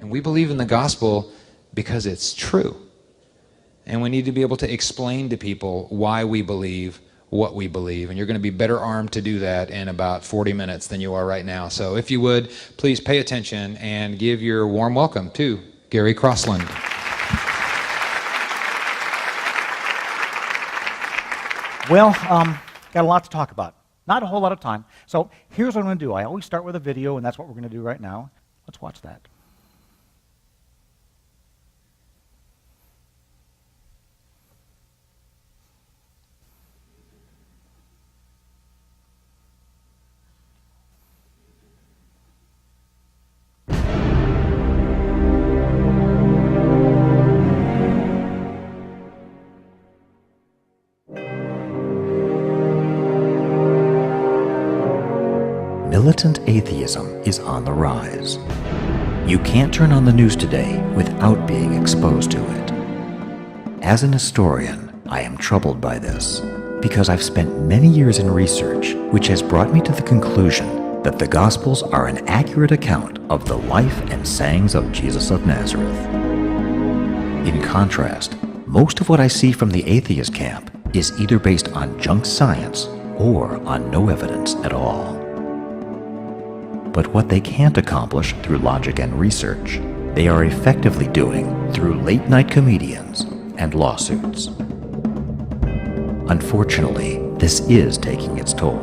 And we believe in the gospel because it's true. And we need to be able to explain to people why we believe what we believe. And you're going to be better armed to do that in about 40 minutes than you are right now. So if you would, please pay attention and give your warm welcome to Gary Crossland. Well, got a lot to talk about. Not a whole lot of time. So here's what I'm going to do. I always start with a video, and that's what we're going to do right now. Let's watch that. Militant atheism is on the rise. You can't turn on the news today without being exposed to it. As an historian, I am troubled by this because I've spent many years in research which has brought me to the conclusion that the Gospels are an accurate account of the life and sayings of Jesus of Nazareth. In contrast, most of what I see from the atheist camp is either based on junk science or on no evidence at all. But what they can't accomplish through logic and research, they are effectively doing through late-night comedians and lawsuits. Unfortunately, this is taking its toll.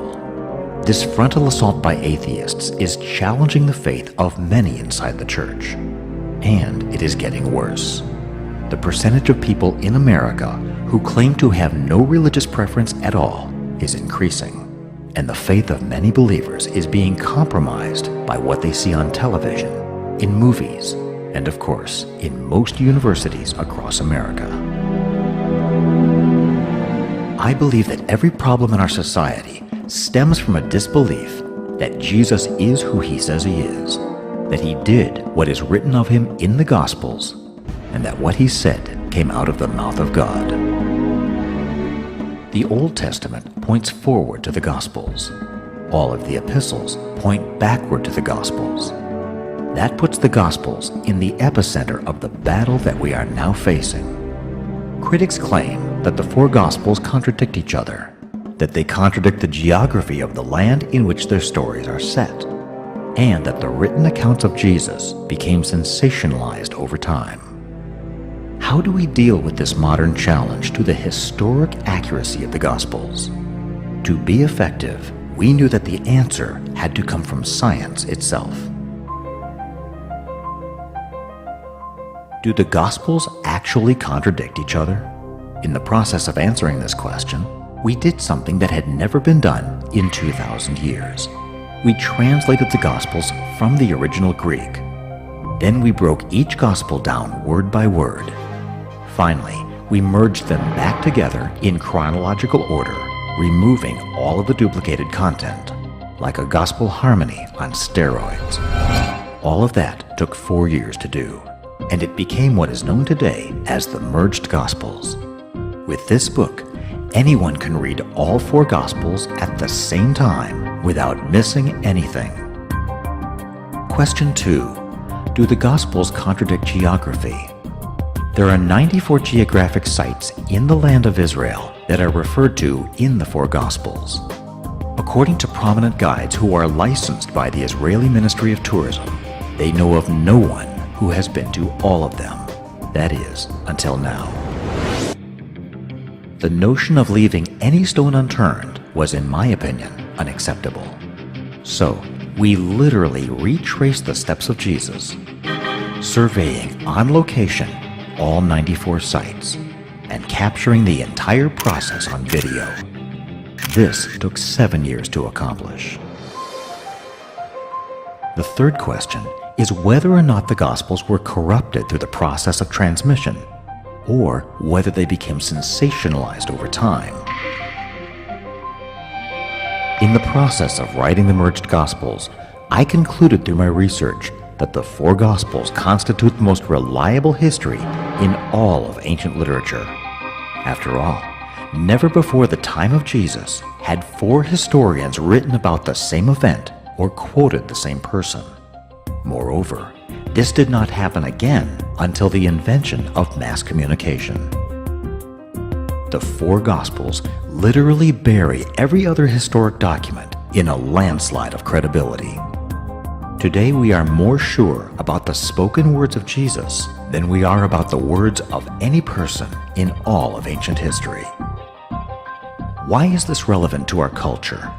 This frontal assault by atheists is challenging the faith of many inside the church. And it is getting worse. The percentage of people in America who claim to have no religious preference at all is increasing. And the faith of many believers is being compromised by what they see on television, in movies, and of course, in most universities across America. I believe that every problem in our society stems from a disbelief that Jesus is who he says he is, that he did what is written of him in the Gospels, and that what he said came out of the mouth of God. The Old Testament points forward to the Gospels. All of the epistles point backward to the Gospels. That puts the Gospels in the epicenter of the battle that we are now facing. Critics claim that the four Gospels contradict each other, that they contradict the geography of the land in which their stories are set, and that the written accounts of Jesus became sensationalized over time. How do we deal with this modern challenge to the historic accuracy of the Gospels? To be effective, we knew that the answer had to come from science itself. Do the Gospels actually contradict each other? In the process of answering this question, we did something that had never been done in 2,000 years. We translated the Gospels from the original Greek. Then we broke each Gospel down word by word. Finally, we merged them back together in chronological order, removing all of the duplicated content, like a gospel harmony on steroids. All of that took 4 years to do, and it became what is known today as the Merged Gospels. With this book, anyone can read all 4 Gospels at the same time without missing anything. Question 2. Do the Gospels contradict geography? There are 94 geographic sites in the land of Israel that are referred to in the 4 Gospels. According to prominent guides who are licensed by the Israeli Ministry of Tourism, they know of no one who has been to all of them. That is, until now. The notion of leaving any stone unturned was, in my opinion, unacceptable. So, we literally retraced the steps of Jesus, surveying on location all 94 sites, and capturing the entire process on video. This took 7 years to accomplish. The third question is whether or not the Gospels were corrupted through the process of transmission, or whether they became sensationalized over time. In the process of writing the merged Gospels, I concluded through my research that the 4 Gospels constitute the most reliable history in all of ancient literature. After all, never before the time of Jesus had 4 historians written about the same event or quoted the same person. Moreover, This did not happen again until the invention of mass communication. The four Gospels literally bury every other historic document in a landslide of credibility. Today we are more sure about the spoken words of Jesus than we are about the words of any person in all of ancient history. Why is this relevant to our culture?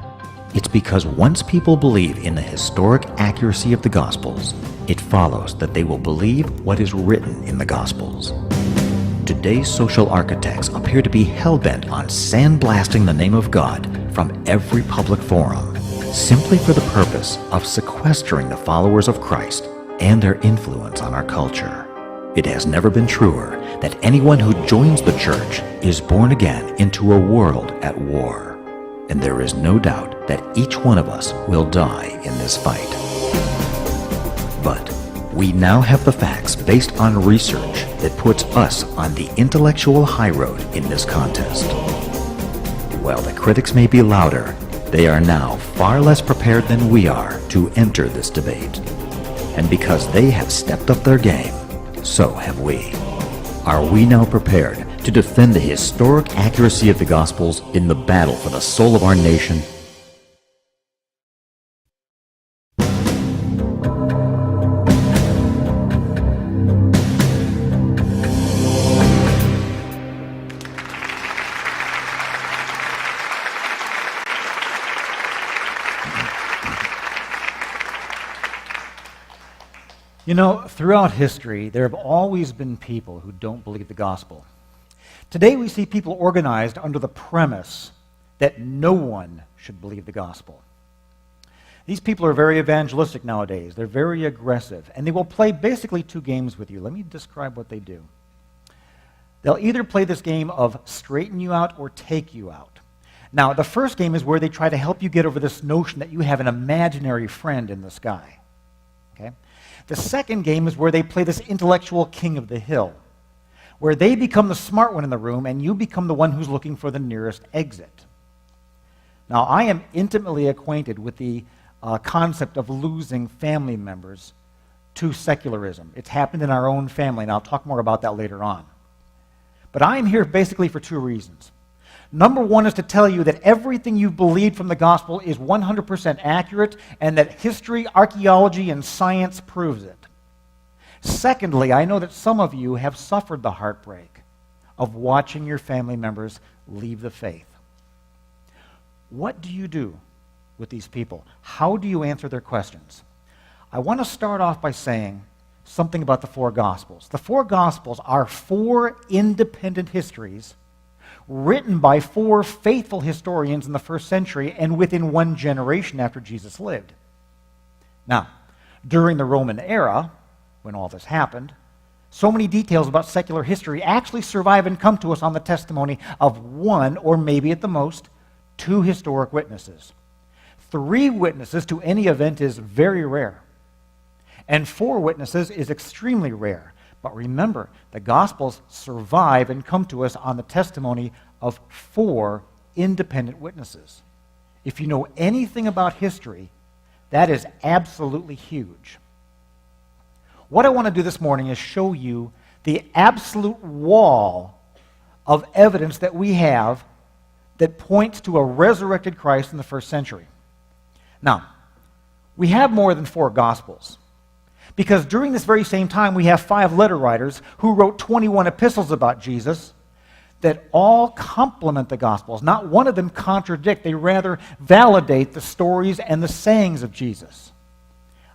It's because once people believe in the historic accuracy of the Gospels, it follows that they will believe what is written in the Gospels. Today's social architects appear to be hell-bent on sandblasting the name of God from every public forum, simply for the purpose of sequestering the followers of Christ and their influence on our culture. It has never been truer that anyone who joins the church is born again into a world at war. And there is no doubt that each one of us will die in this fight. But we now have the facts based on research that puts us on the intellectual high road in this contest. While the critics may be louder, they are now far less prepared than we are to enter this debate. And because they have stepped up their game, so have we. Are we now prepared to defend the historic accuracy of the Gospels in the battle for the soul of our nation? You know, throughout history, there have always been people who don't believe the gospel. Today we see people organized under the premise that no one should believe the gospel. These people are very evangelistic nowadays. They're very aggressive, and they will play basically two games with you. Let me describe what they do. They'll either play this game of straighten you out or take you out. Now, the first game is where they try to help you get over this notion that you have an imaginary friend in the sky. Okay? The second game is where they play this intellectual king of the hill, where they become the smart one in the room and you become the one who's looking for the nearest exit. Now, I am intimately acquainted with the concept of losing family members to secularism. It's happened in our own family, and I'll talk more about that later on. But I am here basically for two reasons. Number one is to tell you that everything you've believed from the gospel is 100% accurate and that history, archaeology, and science proves it. Secondly, I know that some of you have suffered the heartbreak of watching your family members leave the faith. What do you do with these people? How do you answer their questions? I want to start off by saying something about the four Gospels. The four Gospels are four independent histories written by four faithful historians in the first century and within one generation after Jesus lived. Now, during the Roman era, when all this happened, so many details about secular history actually survive and come to us on the testimony of one, or maybe at the most, two historic witnesses. 3 witnesses to any event is very rare, and 4 witnesses is extremely rare. But remember, the Gospels survive and come to us on the testimony of 4 independent witnesses. If you know anything about history, that is absolutely huge. What I want to do this morning is show you the absolute wall of evidence that we have that points to a resurrected Christ in the first century. Now, we have more than 4 Gospels, because during this very same time we have 5 letter writers who wrote 21 epistles about Jesus that all complement the Gospels. Not one of them contradict, they rather validate the stories and the sayings of Jesus.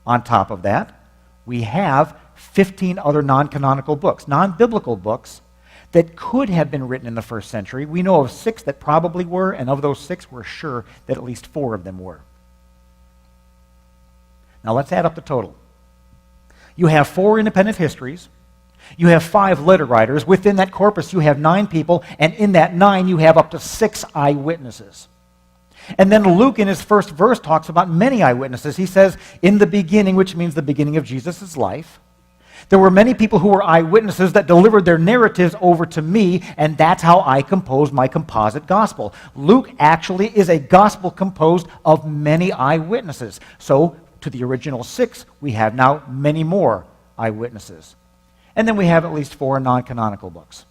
On top of that, we have 15 other non-canonical books, non-biblical books, that could have been written in the first century. We know of 6 that probably were, and of those 6, we're sure that at least 4 of them were. Now let's add up the total. You have 4 independent histories. You have 5 letter writers. Within that corpus, you have 9 people, and in that 9, you have up to 6 eyewitnesses. And then Luke, in his first verse, talks about many eyewitnesses. He says, in the beginning, which means the beginning of Jesus' life, there were many people who were eyewitnesses that delivered their narratives over to me, and that's how I composed my composite gospel. Luke actually is a gospel composed of many eyewitnesses. So, to the original 6, we have now many more eyewitnesses. And then we have at least 4 non-canonical books.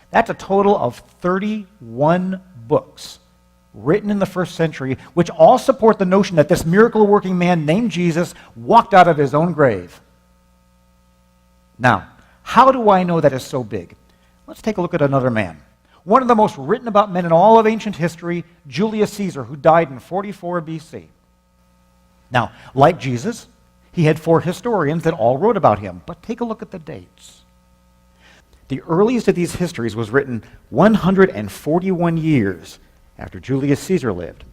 That's a total of 31 books written in the first century, which all support the notion that this miracle-working man named Jesus walked out of his own grave. Now, how do I know that is so big? Let's take a look at another man. One of the most written about men in all of ancient history, Julius Caesar, who died in 44 BC. Now, like Jesus, he had 4 historians that all wrote about him, but take a look at the dates. The earliest of these histories was written 141 years after Julius Caesar lived,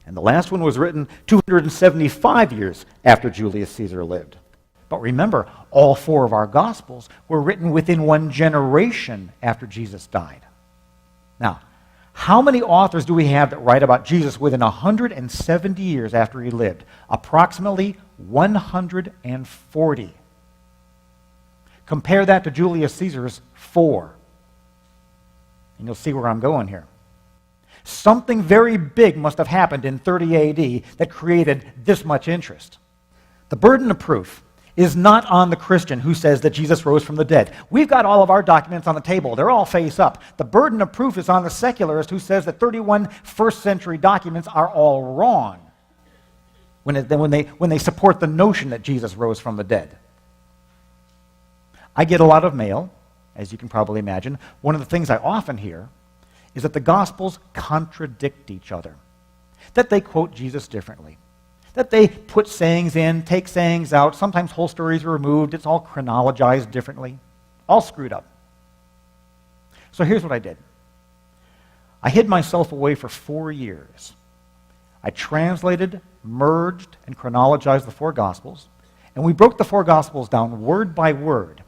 and the last one was written 275 years after Julius Caesar lived. But remember, all 4 of our Gospels were written within 1 generation after Jesus died. Now, how many authors do we have that write about Jesus within 170 years after he lived? Approximately 140. Compare that to Julius Caesar's 4. And you'll see where I'm going here. Something very big must have happened in 30 AD that created this much interest. The burden of proof is not on the Christian who says that Jesus rose from the dead. We've got all of our documents on the table. They're all face up. The burden of proof is on the secularist who says that 31 first century documents are all wrong when they support the notion that Jesus rose from the dead. I get a lot of mail, as you can probably imagine. One of the things I often hear is that the Gospels contradict each other, that they quote Jesus differently, that they put sayings in, take sayings out, sometimes whole stories are removed, it's all chronologized differently, all screwed up. So here's what I did. I hid myself away for 4 years. I translated, merged, and chronologized the 4 Gospels, and we broke the 4 Gospels down word by word.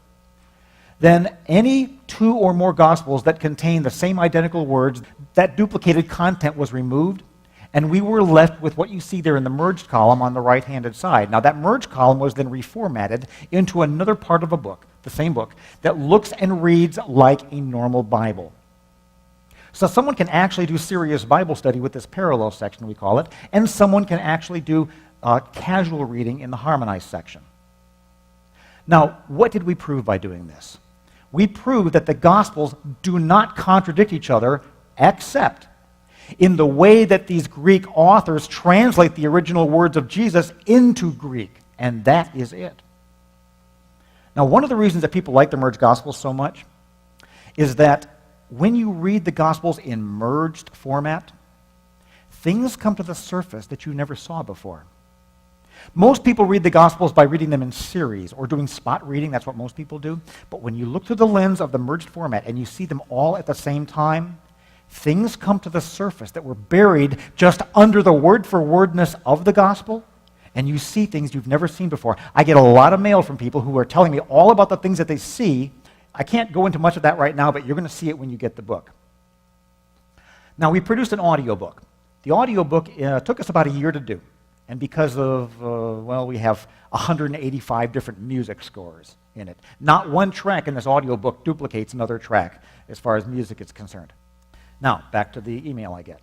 Then any 2 or more Gospels that contained the same identical words, that duplicated content was removed, and we were left with what you see there in the merged column on the right-handed side. Now, that merged column was then reformatted into another part of a book, the same book, that looks and reads like a normal Bible. So someone can actually do serious Bible study with this parallel section, we call it, and someone can actually do casual reading in the harmonized section. Now, what did we prove by doing this? We proved that the Gospels do not contradict each other, except in the way that these Greek authors translate the original words of Jesus into Greek, and that is it. Now, one of the reasons that people like the merged Gospels so much is that when you read the Gospels in merged format, things come to the surface that you never saw before. Most people read the Gospels by reading them in series or doing spot reading. That's what most people do. But when you look through the lens of the merged format and you see them all at the same time, things come to the surface that were buried just under the word-for-wordness of the Gospel, and you see things you've never seen before. I get a lot of mail from people who are telling me all about the things that they see. I can't go into much of that right now, but you're going to see it when you get the book. Now, we produced an audiobook. The audiobook took us about a year to do. And because of, we have 185 different music scores in it. Not one track in this audiobook duplicates another track as far as music is concerned. Now, back to the email I get.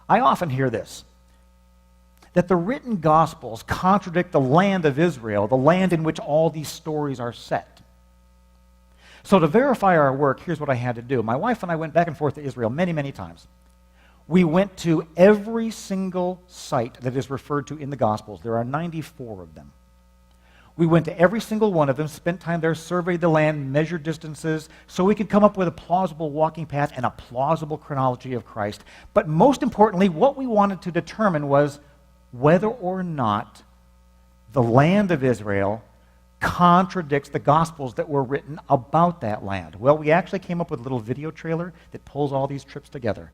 I often hear this, that the written Gospels contradict the land of Israel, the land in which all these stories are set. So to verify our work, here's what I had to do. My wife and I went back and forth to Israel many, many times. We went to every single site that is referred to in the Gospels. There are 94 of them. We went to every single one of them, spent time there, surveyed the land, measured distances, so we could come up with a plausible walking path and a plausible chronology of Christ. But most importantly, what we wanted to determine was whether or not the land of Israel contradicts the Gospels that were written about that land. Well, we actually came up with a little video trailer that pulls all these trips together.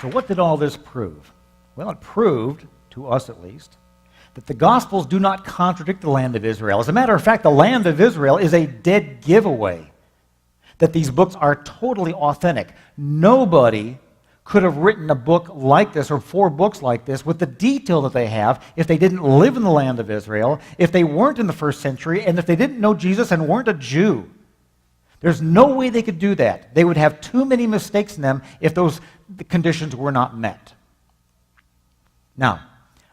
So what did all this prove? Well, it proved, to us at least, that the Gospels do not contradict the land of Israel. As a matter of fact, the land of Israel is a dead giveaway that these books are totally authentic. Nobody could have written a book like this or 4 books like this with the detail that they have if they didn't live in the land of Israel, if they weren't in the first century, and if they didn't know Jesus and weren't a Jew. There's no way they could do that. They would have too many mistakes in them if those conditions were not met. Now,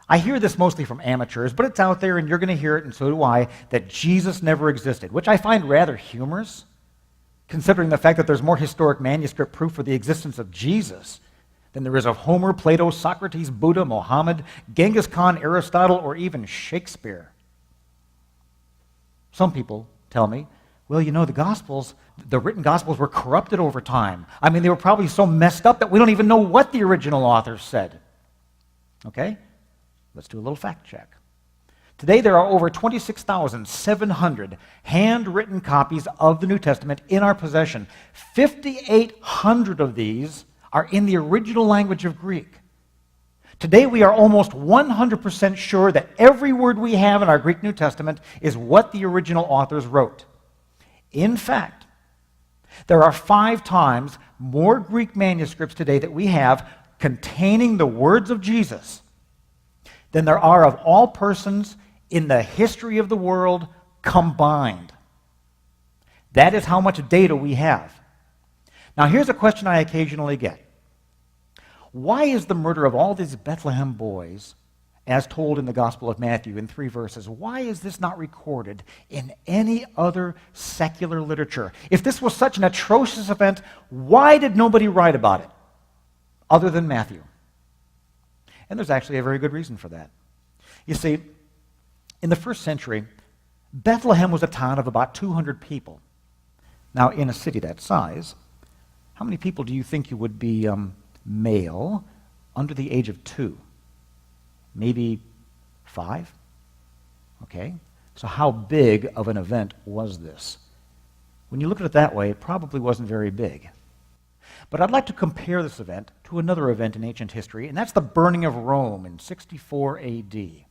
I hear this mostly from amateurs, but it's out there and you're going to hear it, and so do I, that Jesus never existed, which I find rather humorous, considering the fact that there's more historic manuscript proof for the existence of Jesus than there is of Homer, Plato, Socrates, Buddha, Mohammed, Genghis Khan, Aristotle, or even Shakespeare. Some people tell me, well, you know, the written Gospels were corrupted over time. I mean, they were probably so messed up that we don't even know what the original authors said. Okay? Let's do a little fact check. Today, there are over 26,700 handwritten copies of the New Testament in our possession. 5,800 of these are in the original language of Greek. Today, we are almost 100% sure that every word we have in our Greek New Testament is what the original authors wrote. In fact, there are 5 times more Greek manuscripts today that we have containing the words of Jesus than there are of all persons in the history of the world combined. That is how much data we have. Now, here's a question I occasionally get. Why is the murder of all these Bethlehem boys, as told in the Gospel of Matthew in 3 verses, why is this not recorded in any other secular literature? If this was such an atrocious event, why did nobody write about it other than Matthew? And there's actually a very good reason for that. You see, in the first century, Bethlehem was a town of about 200 people. Now, in a city that size, how many people do you think you would be male under the age of 2? Maybe 5? Okay. So how big of an event was this? When you look at it that way, it probably wasn't very big. But I'd like to compare this event to another event in ancient history, and that's the burning of Rome in 64 A.D.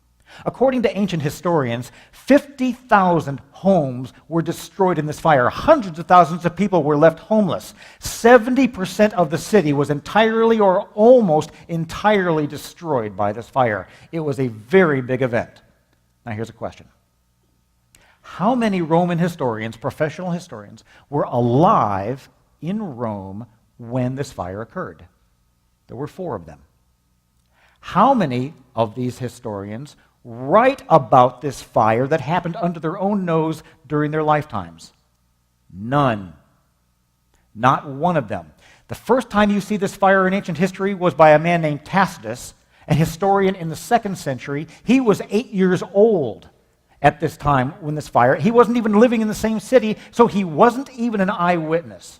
According to ancient historians, 50,000 homes were destroyed in this fire. Hundreds of thousands of people were left homeless. 70% of the city was entirely or almost entirely destroyed by this fire. It was a very big event. Now here's a question. How many Roman historians, professional historians, were alive in Rome when this fire occurred? There were 4 of them. How many of these historians write about this fire that happened under their own nose during their lifetimes? None. Not one of them. The first time you see this fire in ancient history was by a man named Tacitus, a historian in the 2nd century. He was 8 years old at this time when this fire, he wasn't even living in the same city, so he wasn't even an eyewitness.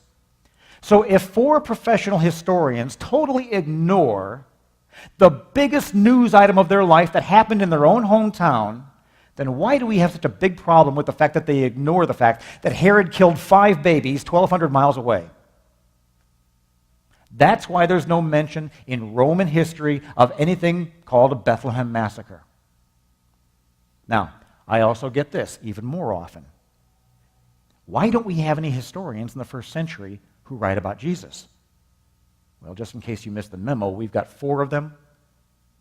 So if 4 professional historians totally ignore the biggest news item of their life that happened in their own hometown, then why do we have such a big problem with the fact that they ignore the fact that Herod killed 5 babies 1,200 miles away? That's why there's no mention in Roman history of anything called a Bethlehem massacre. Now, I also get this even more often. Why don't we have any historians in the 1st century who write about Jesus? Well, just in case you missed the memo, we've got 4 of them: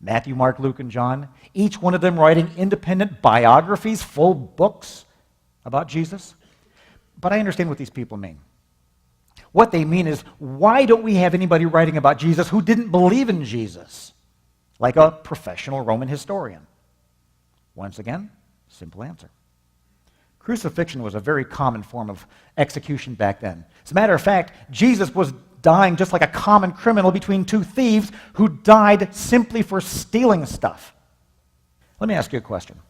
Matthew, Mark, Luke, and John, each one of them writing independent biographies, full books about Jesus. But I understand what these people mean. What they mean is, why don't we have anybody writing about Jesus who didn't believe in Jesus, like a professional Roman historian? Once again, simple answer. Crucifixion was a very common form of execution back then. As a matter of fact, Jesus was dying just like a common criminal between 2 thieves who died simply for stealing stuff. Let me ask you a question.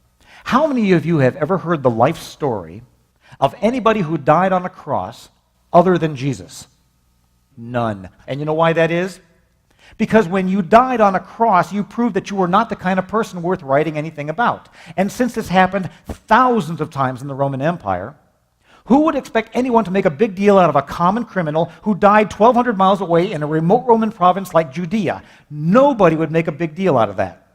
How many of you have ever heard the life story of anybody who died on a cross other than Jesus? None. And you know why that is? Because when you died on a cross, you proved that you were not the kind of person worth writing anything about. And since this happened thousands of times in the Roman Empire, who would expect anyone to make a big deal out of a common criminal who died 1,200 miles away in a remote Roman province like Judea? Nobody would make a big deal out of that.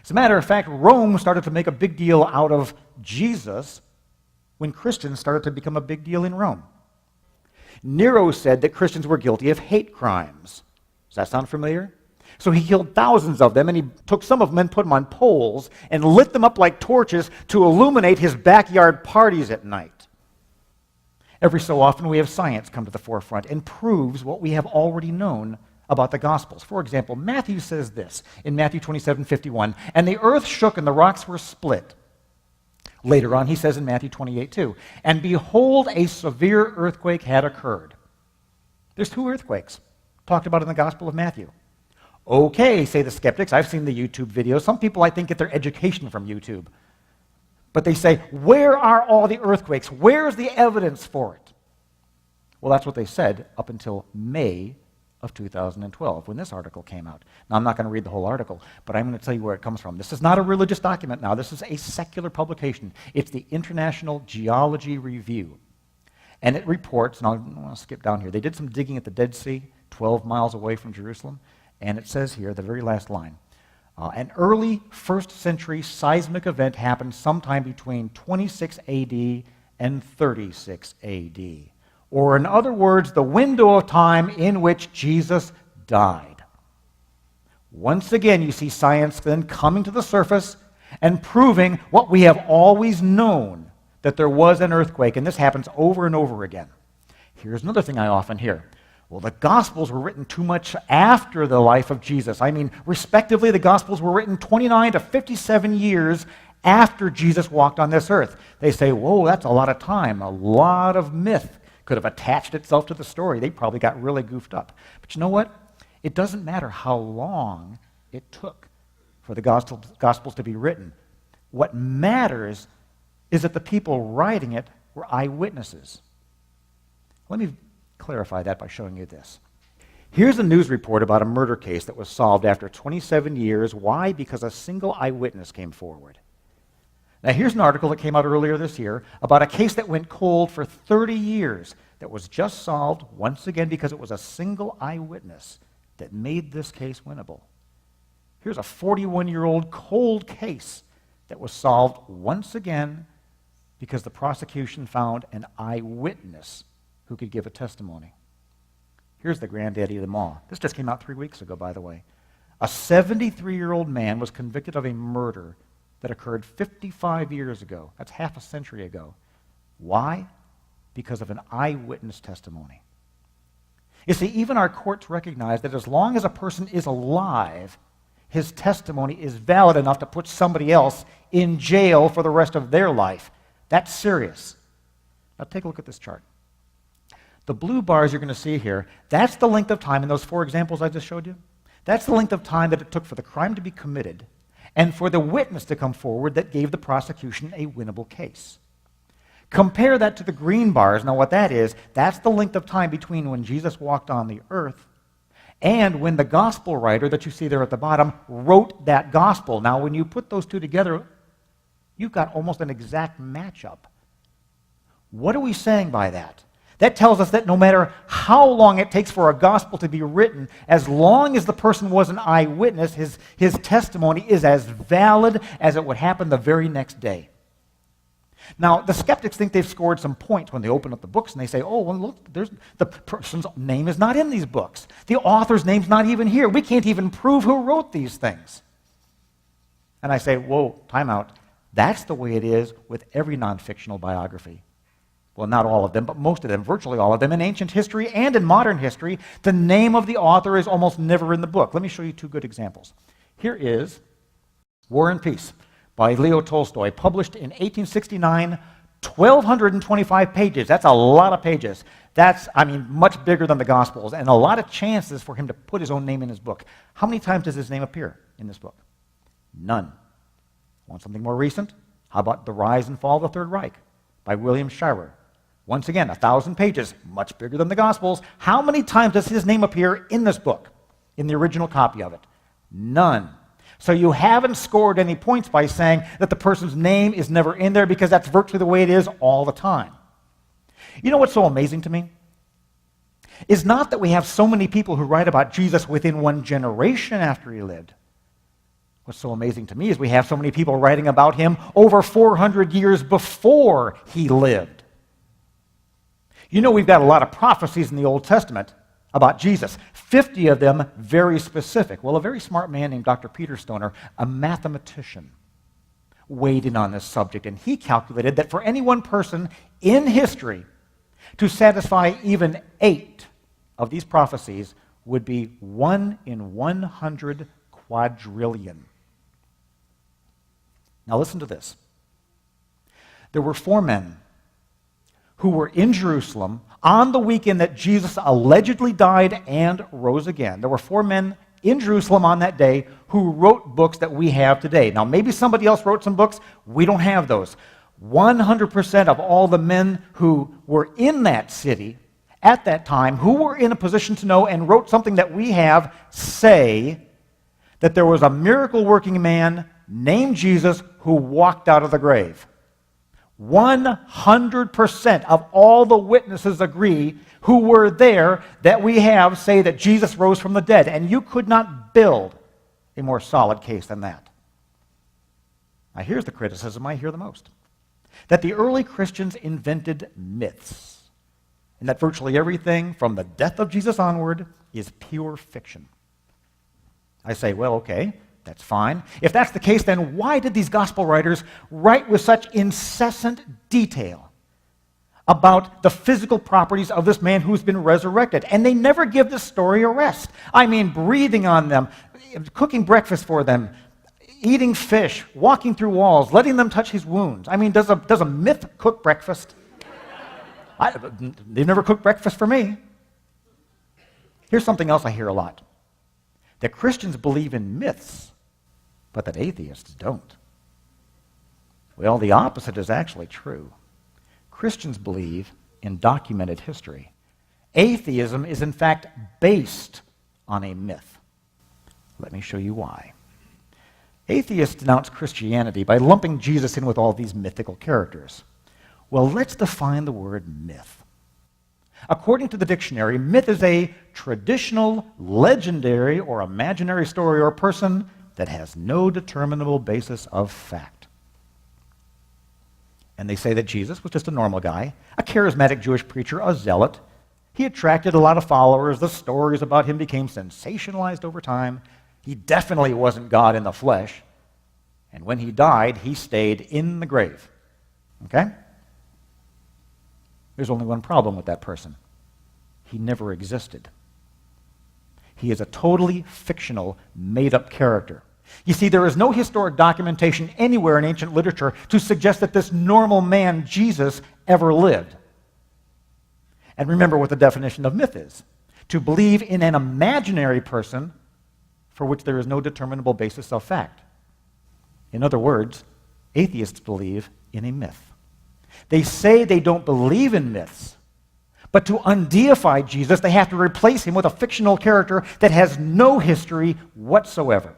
As a matter of fact, Rome started to make a big deal out of Jesus when Christians started to become a big deal in Rome. Nero said that Christians were guilty of hate crimes. Does that sound familiar? So he killed thousands of them, and he took some of them and put them on poles and lit them up like torches to illuminate his backyard parties at night. Every so often we have science come to the forefront and proves what we have already known about the Gospels. For example, Matthew says this in Matthew 27:51, "And the earth shook and the rocks were split." Later on, he says in Matthew 28:2, "And behold, a severe earthquake had occurred." There's 2 earthquakes talked about in the Gospel of Matthew. Okay, say the skeptics, I've seen the YouTube videos. Some people, I think, get their education from YouTube. But they say, where are all the earthquakes? Where's the evidence for it? Well, that's what they said up until May of 2012, when this article came out. Now, I'm not going to read the whole article, but I'm going to tell you where it comes from. This is not a religious document now. This is a secular publication. It's the International Geology Review. And it reports, and I want to skip down here, they did some digging at the Dead Sea, 12 miles away from Jerusalem, and it says here, the very last line, an early 1st century seismic event happened sometime between 26 AD and 36 AD. Or in other words, the window of time in which Jesus died. Once again, you see science then coming to the surface and proving what we have always known, that there was an earthquake, and this happens over and over again. Here's another thing I often hear. Well, the Gospels were written too much after the life of Jesus. I mean, respectively, the Gospels were written 29 to 57 years after Jesus walked on this earth. They say, whoa, that's a lot of time. A lot of myth could have attached itself to the story. They probably got really goofed up. But you know what? It doesn't matter how long it took for the Gospels to be written. What matters is that the people writing it were eyewitnesses. Let me clarify that by showing you this. Here's a news report about a murder case that was solved after 27 years. Why? Because a single eyewitness came forward. Now, here's an article that came out earlier this year about a case that went cold for 30 years that was just solved, once again, because it was a single eyewitness that made this case winnable. Here's a 41-year-old cold case that was solved once again because the prosecution found an eyewitness who could give a testimony. Here's the granddaddy of them all. This just came out 3 weeks ago, by the way. A 73-year-old man was convicted of a murder that occurred 55 years ago. That's half a century ago. Why? Because of an eyewitness testimony. You see, even our courts recognize that as long as a person is alive, his testimony is valid enough to put somebody else in jail for the rest of their life. That's serious. Now take a look at this chart. The blue bars you're going to see here, that's the length of time in those 4 examples I just showed you. That's the length of time that it took for the crime to be committed and for the witness to come forward that gave the prosecution a winnable case. Compare that to the green bars. Now what that is, that's the length of time between when Jesus walked on the earth and when the gospel writer that you see there at the bottom wrote that gospel. Now when you put those two together, you've got almost an exact matchup. What are we saying by that? That tells us that no matter how long it takes for a gospel to be written, as long as the person was an eyewitness, his testimony is as valid as it would happen the very next day. Now, the skeptics think they've scored some points when they open up the books and they say, oh, well, look, the person's name is not in these books. The author's name's not even here. We can't even prove who wrote these things. And I say, whoa, time out. That's the way it is with every non-fictional biography. Well, not all of them, but most of them, virtually all of them, in ancient history and in modern history, the name of the author is almost never in the book. Let me show you 2 good examples. Here is War and Peace by Leo Tolstoy, published in 1869, 1,225 pages. That's a lot of pages. That's, much bigger than the Gospels, and a lot of chances for him to put his own name in his book. How many times does his name appear in this book? None. Want something more recent? How about The Rise and Fall of the Third Reich by William Shirer? Once again, 1,000 pages, much bigger than the Gospels. How many times does his name appear in this book, in the original copy of it? None. So you haven't scored any points by saying that the person's name is never in there, because that's virtually the way it is all the time. You know what's so amazing to me? Is not that we have so many people who write about Jesus within one generation after he lived. What's so amazing to me is we have so many people writing about him over 400 years before he lived. You know, we've got a lot of prophecies in the Old Testament about Jesus, 50 of them very specific. Well, a very smart man named Dr. Peter Stoner, a mathematician, weighed in on this subject, and he calculated that for any one person in history to satisfy even 8 of these prophecies would be 1 in 100 quadrillion. Now listen to this. There were 4 men who were in Jerusalem on the weekend that Jesus allegedly died and rose again. There were 4 men in Jerusalem on that day who wrote books that we have today. Now, maybe somebody else wrote some books. We don't have those. 100% of all the men who were in that city at that time, who were in a position to know and wrote something that we have, say that there was a miracle-working man named Jesus who walked out of the grave. 100% of all the witnesses agree who were there that we have say that Jesus rose from the dead. And you could not build a more solid case than that. Now here's the criticism I hear the most. That the early Christians invented myths. And that virtually everything from the death of Jesus onward is pure fiction. I say, well, okay. That's fine. If that's the case, then why did these gospel writers write with such incessant detail about the physical properties of this man who's been resurrected? And they never give this story a rest. Breathing on them, cooking breakfast for them, eating fish, walking through walls, letting them touch his wounds. Does a myth cook breakfast? They've never cooked breakfast for me. Here's something else I hear a lot. That Christians believe in myths, but that atheists don't. Well, the opposite is actually true. Christians believe in documented history. Atheism is in fact based on a myth. Let me show you why. Atheists denounce Christianity by lumping Jesus in with all these mythical characters. Well, let's define the word myth. According to the dictionary, myth is a traditional, legendary, or imaginary story or person that has no determinable basis of fact. And they say that Jesus was just a normal guy, a charismatic Jewish preacher, a zealot. He attracted a lot of followers. The stories about him became sensationalized over time. He definitely wasn't God in the flesh. And when he died, he stayed in the grave. Okay? There's only one problem with that person. He never existed. He is a totally fictional, made-up character. You see, there is no historic documentation anywhere in ancient literature to suggest that this normal man, Jesus, ever lived. And remember what the definition of myth is: to believe in an imaginary person for which there is no determinable basis of fact. In other words, atheists believe in a myth. They say they don't believe in myths, but to undeify Jesus, they have to replace him with a fictional character that has no history whatsoever.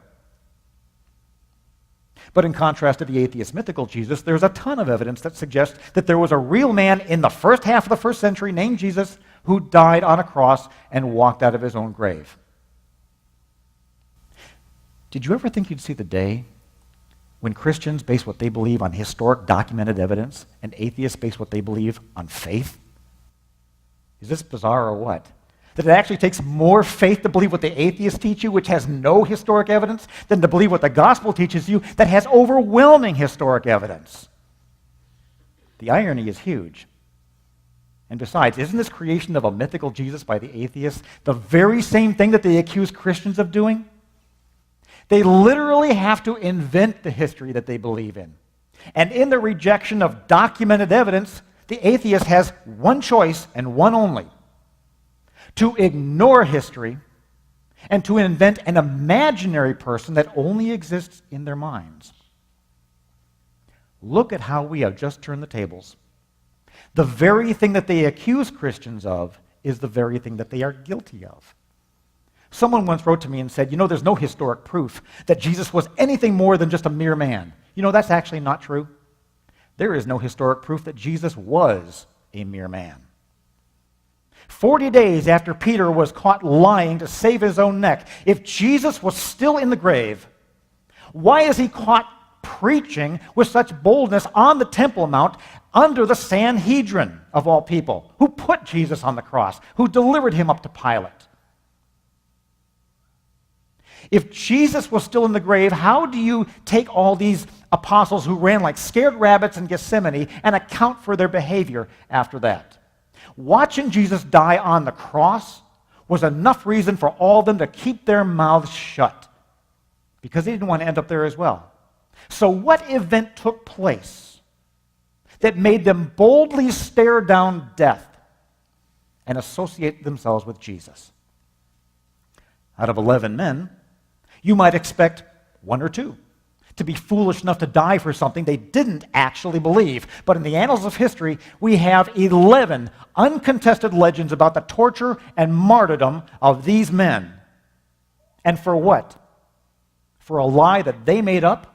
But in contrast to the atheist mythical Jesus, there's a ton of evidence that suggests that there was a real man in the first half of the first century named Jesus who died on a cross and walked out of his own grave. Did you ever think you'd see the day when Christians base what they believe on historic documented evidence and atheists base what they believe on faith? Is this bizarre or what? That it actually takes more faith to believe what the atheists teach you, which has no historic evidence, than to believe what the gospel teaches you, that has overwhelming historic evidence. The irony is huge. And besides, isn't this creation of a mythical Jesus by the atheists the very same thing that they accuse Christians of doing? They literally have to invent the history that they believe in. And in the rejection of documented evidence, the atheist has one choice and one only: to ignore history and to invent an imaginary person that only exists in their minds. Look at how we have just turned the tables. The very thing that they accuse Christians of is the very thing that they are guilty of. Someone once wrote to me and said, there's no historic proof that Jesus was anything more than just a mere man. That's actually not true. There is no historic proof that Jesus was a mere man. 40 days after Peter was caught lying to save his own neck, if Jesus was still in the grave, why is he caught preaching with such boldness on the Temple Mount under the Sanhedrin, of all people, who put Jesus on the cross, who delivered him up to Pilate? If Jesus was still in the grave, how do you take all these apostles who ran like scared rabbits in Gethsemane and account for their behavior after that? Watching Jesus die on the cross was enough reason for all of them to keep their mouths shut, because they didn't want to end up there as well. So what event took place that made them boldly stare down death and associate themselves with Jesus? Out of 11 men, you might expect one or two to be foolish enough to die for something they didn't actually believe. But in the annals of history, we have 11 uncontested legends about the torture and martyrdom of these men. And for what? For a lie that they made up?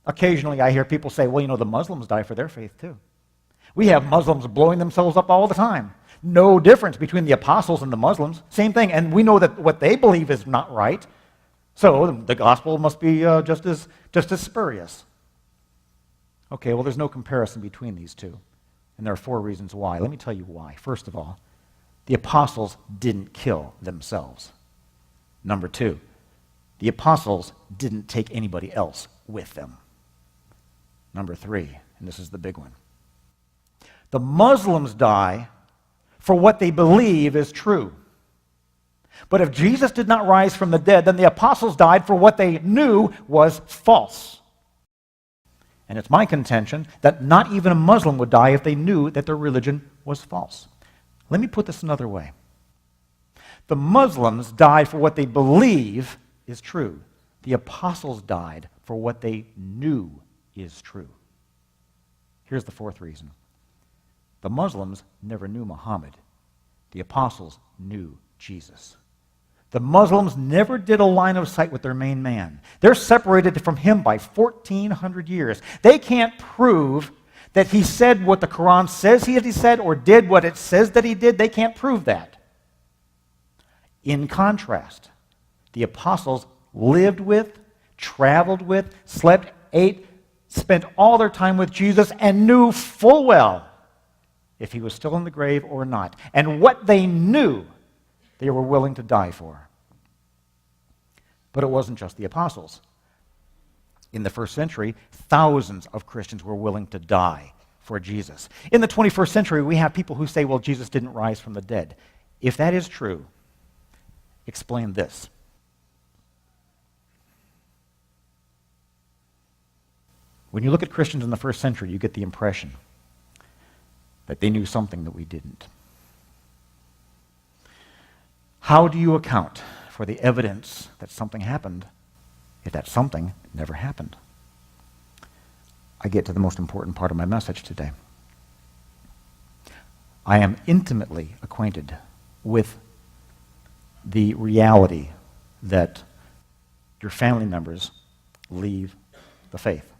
Occasionally I hear people say, the Muslims die for their faith too. We have Muslims blowing themselves up all the time. No difference between the apostles and the Muslims. Same thing. And we know that what they believe is not right. So the gospel must be just as spurious. Okay, there's no comparison between these two. And there are 4 reasons why. Let me tell you why. First of all, the apostles didn't kill themselves. Number 2, the apostles didn't take anybody else with them. Number 3, and this is the big one, the Muslims die for what they believe is true. But if Jesus did not rise from the dead, then the apostles died for what they knew was false. And it's my contention that not even a Muslim would die if they knew that their religion was false. Let me put this another way. The Muslims died for what they believe is true. The apostles died for what they knew is true. Here's the 4th reason. The Muslims never knew Muhammad. The apostles knew Jesus. The Muslims never did a line of sight with their main man. They're separated from him by 1,400 years. They can't prove that he said what the Quran says he said or did what it says that he did. They can't prove that. In contrast, the apostles lived with, traveled with, slept, ate, spent all their time with Jesus, and knew full well if he was still in the grave or not. And what they knew, they were willing to die for. But it wasn't just the apostles. In the first century, thousands of Christians were willing to die for Jesus. In the 21st century, we have people who say, well, Jesus didn't rise from the dead. If that is true, explain this. When you look at Christians in the first century, you get the impression that they knew something that we didn't. How do you account for the evidence that something happened if that something never happened? I get to the most important part of my message today. I am intimately acquainted with the reality that your family members leave the faith.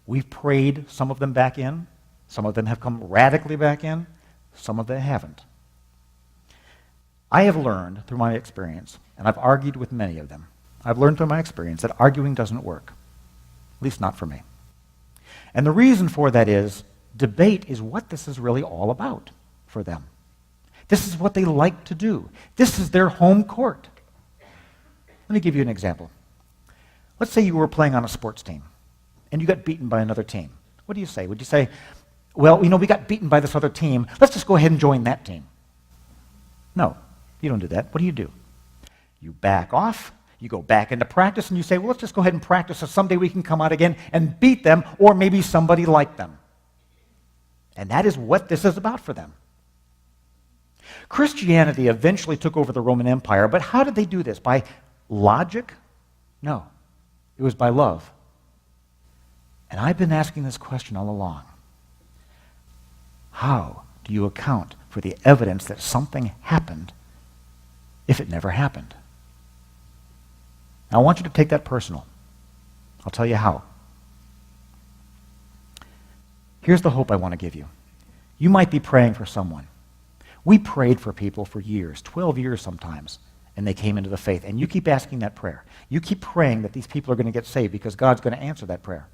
We've prayed some of them back in. Some of them have come radically back in. Some of them haven't. I have learned through my experience, and I've argued with many of them, I've learned through my experience that arguing doesn't work, at least not for me. And the reason for that is debate is what this is really all about for them. This is what they like to do. This is their home court. Let me give you an example. Let's say you were playing on a sports team, and you got beaten by another team. What do you say? Would you say, well, we got beaten by this other team. Let's just go ahead and join that team. No, you don't do that. What do? You back off. You go back into practice, and you say, well, let's just go ahead and practice so someday we can come out again and beat them, or maybe somebody like them. And that is what this is about for them. Christianity eventually took over the Roman Empire, but how did they do this? By logic? No. It was by love. And I've been asking this question all along. How do you account for the evidence that something happened if it never happened? Now, I want you to take that personal. I'll tell you how. Here's the hope I want to give you. You might be praying for someone. We prayed for people for years, 12 years sometimes, and they came into the faith. And you keep asking that prayer. You keep praying that these people are going to get saved because God's going to answer that prayer.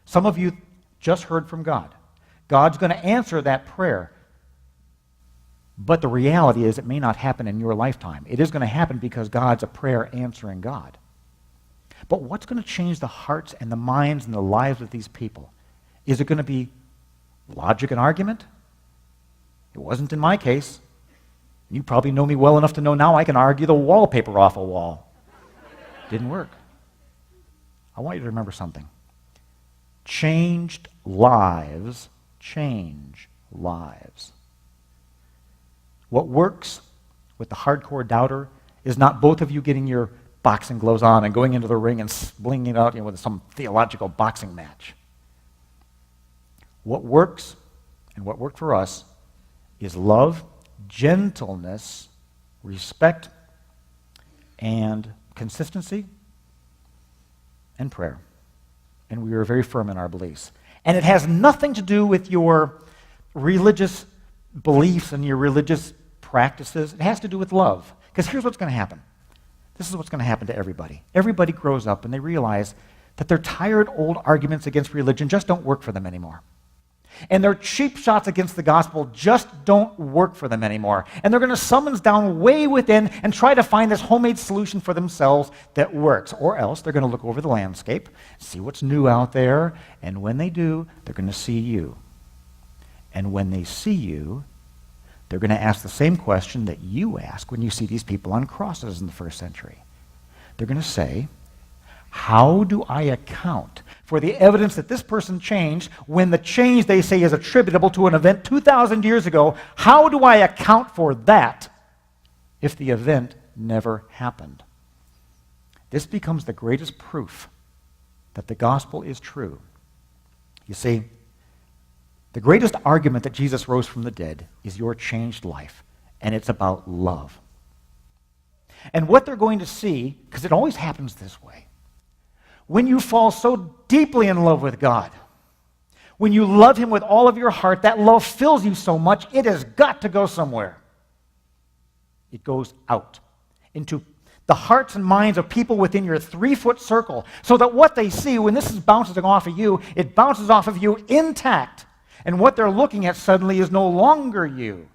Some of you just heard from God. God's going to answer that prayer. But the reality is it may not happen in your lifetime. It is going to happen because God's a prayer-answering God. But what's going to change the hearts and the minds and the lives of these people? Is it going to be logic and argument? It wasn't in my case. You probably know me well enough to know now I can argue the wallpaper off a wall. Didn't work. I want you to remember something. Changed lives change lives. What works with the hardcore doubter is not both of you getting your boxing gloves on and going into the ring and blinging it out with some theological boxing match. What works, and what worked for us, is love, gentleness, respect, and consistency, and prayer. And we were very firm in our beliefs. And it has nothing to do with your religious beliefs and your religious practices. It has to do with love. Because here's what's going to happen. This is what's going to happen to everybody. Everybody grows up and they realize that their tired old arguments against religion just don't work for them anymore. And their cheap shots against the gospel just don't work for them anymore. And they're going to summons down way within and try to find this homemade solution for themselves that works. Or else they're going to look over the landscape, see what's new out there, and when they do, they're going to see you. And when they see you, they're going to ask the same question that you ask when you see these people on crosses in the first century. They're going to say, how do I account for the evidence that this person changed when the change they say is attributable to an event 2,000 years ago? How do I account for that if the event never happened? This becomes the greatest proof that the gospel is true. You see, the greatest argument that Jesus rose from the dead is your changed life, and it's about love. And what they're going to see, because it always happens this way, when you fall so deeply in love with God, when you love Him with all of your heart, that love fills you so much, it has got to go somewhere. It goes out into the hearts and minds of people within your 3-foot circle, so that what they see when this is bouncing off of you, it bounces off of you intact. And what they're looking at suddenly is no longer you,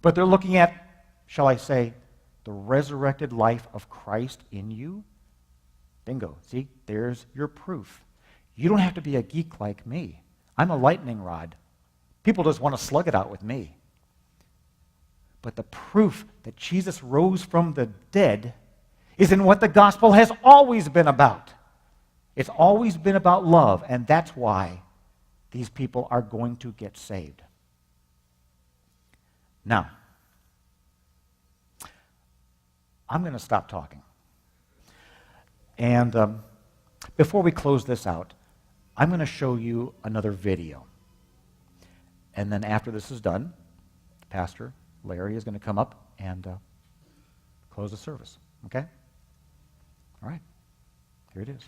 but they're looking at, shall I say, the resurrected life of Christ in you. Bingo. See, there's your proof. You don't have to be a geek like me. I'm a lightning rod. People just want to slug it out with me. But the proof that Jesus rose from the dead is in what the gospel has always been about. It's always been about love, and that's why these people are going to get saved. Now, I'm going to stop talking. And before we close this out, I'm going to show you another video. And then after this is done, Pastor Larry is going to come up and close the service. Okay? All right. Here it is.